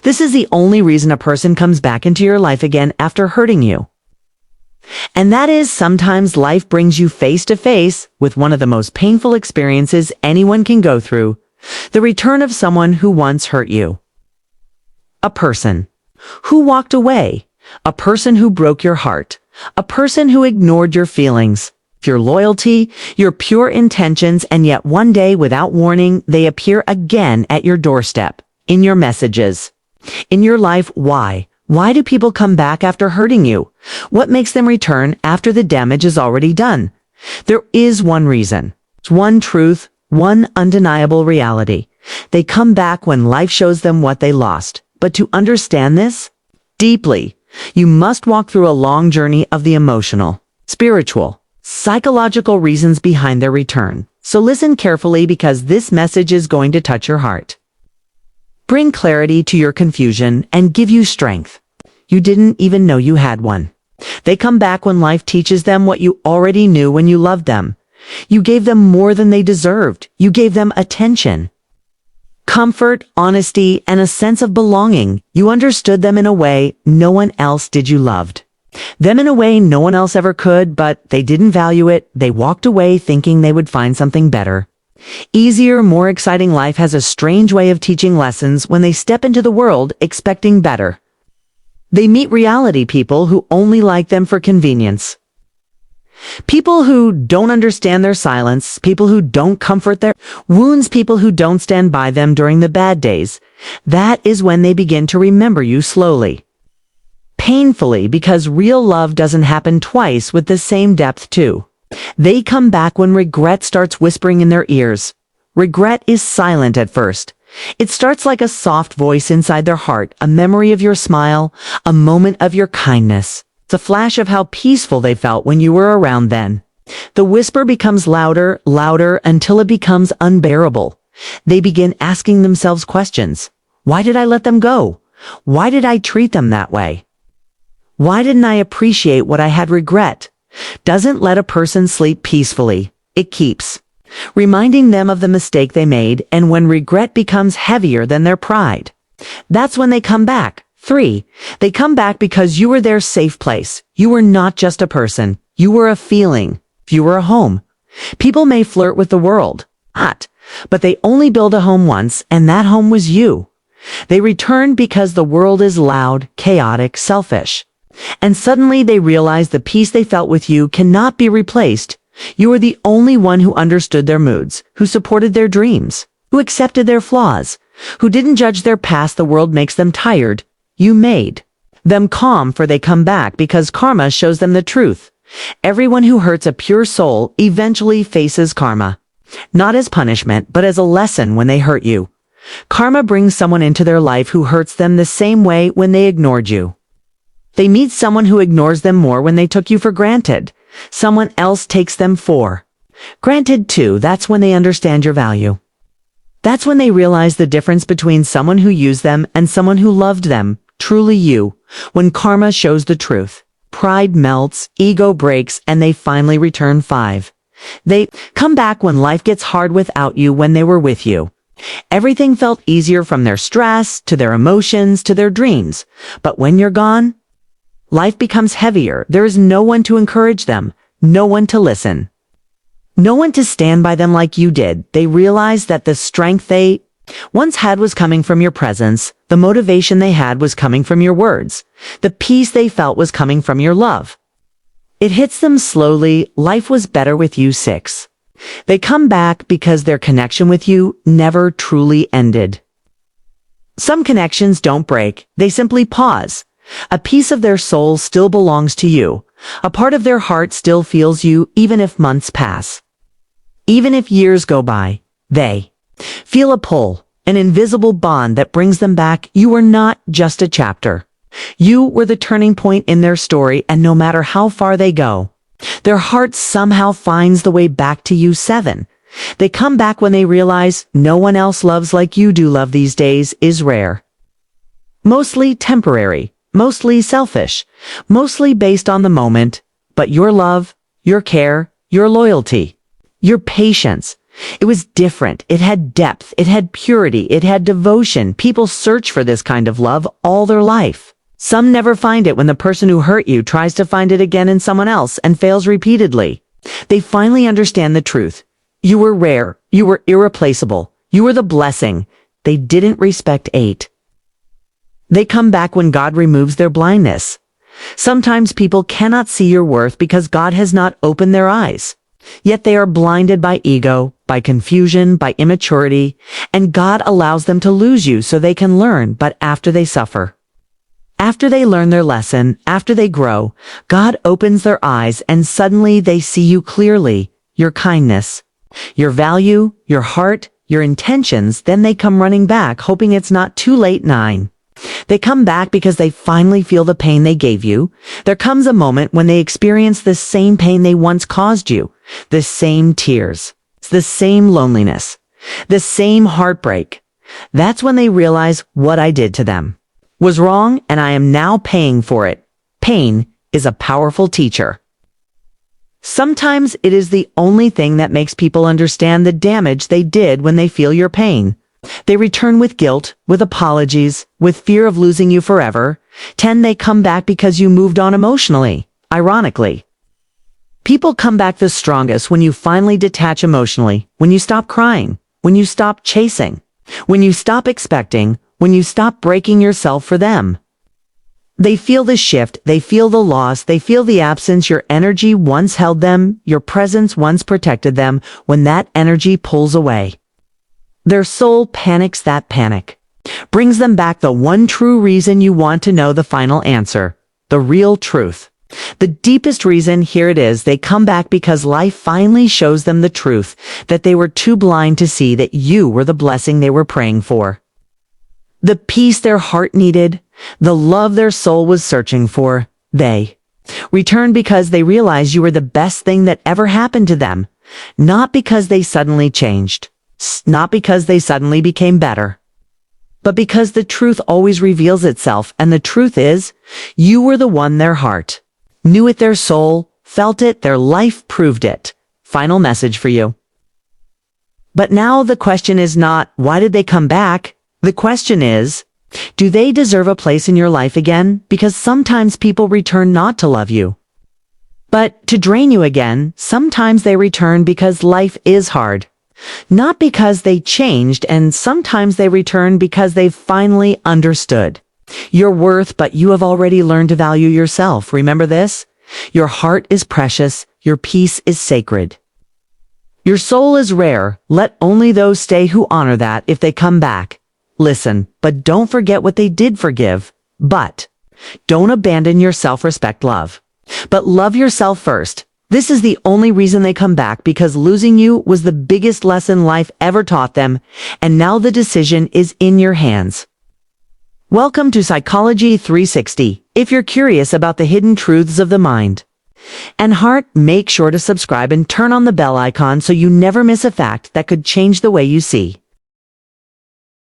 This is the only reason a person comes back into your life again after hurting you. And that is sometimes life brings you face to face with one of the most painful experiences anyone can go through, the return of someone who once hurt you. A person who walked away, a person who broke your heart, a person who ignored your feelings, your loyalty, your pure intentions, and yet one day, without warning, they appear again at your doorstep, in your messages, in your life. Why? Why do people come back after hurting you? What makes them return after the damage is already done? There is one reason, one truth, one undeniable reality. They come back when life shows them what they lost. But to understand this deeply, you must walk through a long journey of the emotional, spiritual, psychological reasons behind their return. So listen carefully, because this message is going to touch your heart, bring clarity to your confusion, and give you strength you didn't even know you had one. They come back when life teaches them what you already knew when you loved them. You gave them more than they deserved. You gave them attention, comfort, honesty, and a sense of belonging. You understood them in a way no one else did. You loved them in a way no one else ever could, but they didn't value it. They walked away thinking they would find something better. Easier, more exciting. Life has a strange way of teaching lessons when they step into the world expecting better. They meet reality, people who only like them for convenience. People who don't understand their silence, people who don't comfort their wounds, people who don't stand by them during the bad days. That is when they begin to remember you slowly, painfully, because real love doesn't happen twice with the same depth too. They come back when regret starts whispering in their ears. Regret is silent at first. It starts like a soft voice inside their heart, a memory of your smile, a moment of your kindness. It's a flash of how peaceful they felt when you were around then. The whisper becomes louder, louder, until it becomes unbearable. They begin asking themselves questions. Why did I let them go? Why did I treat them that way? Why didn't I appreciate what I had? Regret doesn't let a person sleep peacefully. It keeps reminding them of the mistake they made, and when regret becomes heavier than their pride, that's when they come back. 3. They come back because you were their safe place. You were not just a person. You were a feeling. You were a home. People may flirt with the world, but they only build a home once, and that home was you. They return because the world is loud, chaotic, selfish. And suddenly they realize the peace they felt with you cannot be replaced. You were the only one who understood their moods, who supported their dreams, who accepted their flaws, who didn't judge their past. The world makes them tired. You made them calm, for they come back because karma shows them the truth. Everyone who hurts a pure soul eventually faces karma, not as punishment, but as a lesson. When they hurt you, karma brings someone into their life who hurts them the same way when they ignored you. They meet someone who ignores them more when they took you for granted. Someone else takes them for granted too. That's when they understand your value. That's when they realize the difference between someone who used them and someone who loved them, truly you. When karma shows the truth, pride melts, ego breaks, and they finally return. 5. They come back when life gets hard without you. When they were with you, everything felt easier, from their stress to their emotions to their dreams. But when you're gone, life becomes heavier. There is no one to encourage them, no one to listen, no one to stand by them like you did. They realized that the strength they once had was coming from your presence. The motivation they had was coming from your words. The peace they felt was coming from your love. It hits them slowly. Life was better with you. 6. They come back because their connection with you never truly ended. Some connections don't break. They simply pause. A piece of their soul still belongs to you. A part of their heart still feels you, even if months pass. Even if years go by, they feel a pull, an invisible bond that brings them back. You were not just a chapter. You were the turning point in their story, and no matter how far they go, their heart somehow finds the way back to you. 7. They come back when they realize no one else loves like you do. Love these days is rare, mostly temporary, mostly selfish, mostly based on the moment. But your love, your care, your loyalty, your patience, It was different. It had depth. It had purity. It had devotion. People search for this kind of love all their life. Some never find it when the person who hurt you tries to find it again in someone else and fails repeatedly. They finally understand the truth. You were rare. You were irreplaceable. You were the blessing. They didn't respect it. They come back when God removes their blindness. Sometimes people cannot see your worth because God has not opened their eyes. Yet they are blinded by ego, by confusion, by immaturity, and God allows them to lose you so they can learn, but after they suffer. After they learn their lesson, after they grow, God opens their eyes and suddenly they see you clearly, your kindness, your value, your heart, your intentions. Then they come running back, hoping it's not too late. 9. They come back because they finally feel the pain they gave you. There comes a moment when they experience the same pain they once caused you, the same tears, the same loneliness, the same heartbreak. That's when they realize what I did to them was wrong, and I am now paying for it. Pain is a powerful teacher. Sometimes it is the only thing that makes people understand the damage they did when they feel your pain. They return with guilt, with apologies, with fear of losing you forever. 10. They come back because you moved on emotionally. Ironically, people come back the strongest when you finally detach emotionally, when you stop crying, when you stop chasing, when you stop expecting, when you stop breaking yourself for them. They feel the shift, they feel the loss, they feel the absence. Your energy once held them, your presence once protected them. When that energy pulls away, their soul panics. That panic brings them back the one true reason you want to know, the final answer, the real truth. The deepest reason, here it is. They come back because life finally shows them the truth, that they were too blind to see that you were the blessing they were praying for. The peace their heart needed, the love their soul was searching for. They return because they realize you were the best thing that ever happened to them, not because they suddenly changed, not because they suddenly became better, but because the truth always reveals itself, and the truth is, you were the one their heart knew it, their soul felt it, their life proved it. Final message for you. But now the question is not, why did they come back? The question is, do they deserve a place in your life again? Because sometimes people return not to love you, but to drain you again. Sometimes they return because life is hard, not because they changed, and sometimes they return because they've finally understood your worth, but you have already learned to value yourself. Remember this: your heart is precious, your peace is sacred, your soul is rare. Let only those stay who honor that. If they come back, listen, but don't forget what they did. Forgive, but don't abandon your self-respect. Love, but love yourself first. This is the only reason they come back, because losing you was the biggest lesson life ever taught them, and now the decision is in your hands. Welcome to Psychology 360. If you're curious about the hidden truths of the mind and heart, make sure to subscribe and turn on the bell icon so you never miss a fact that could change the way you see.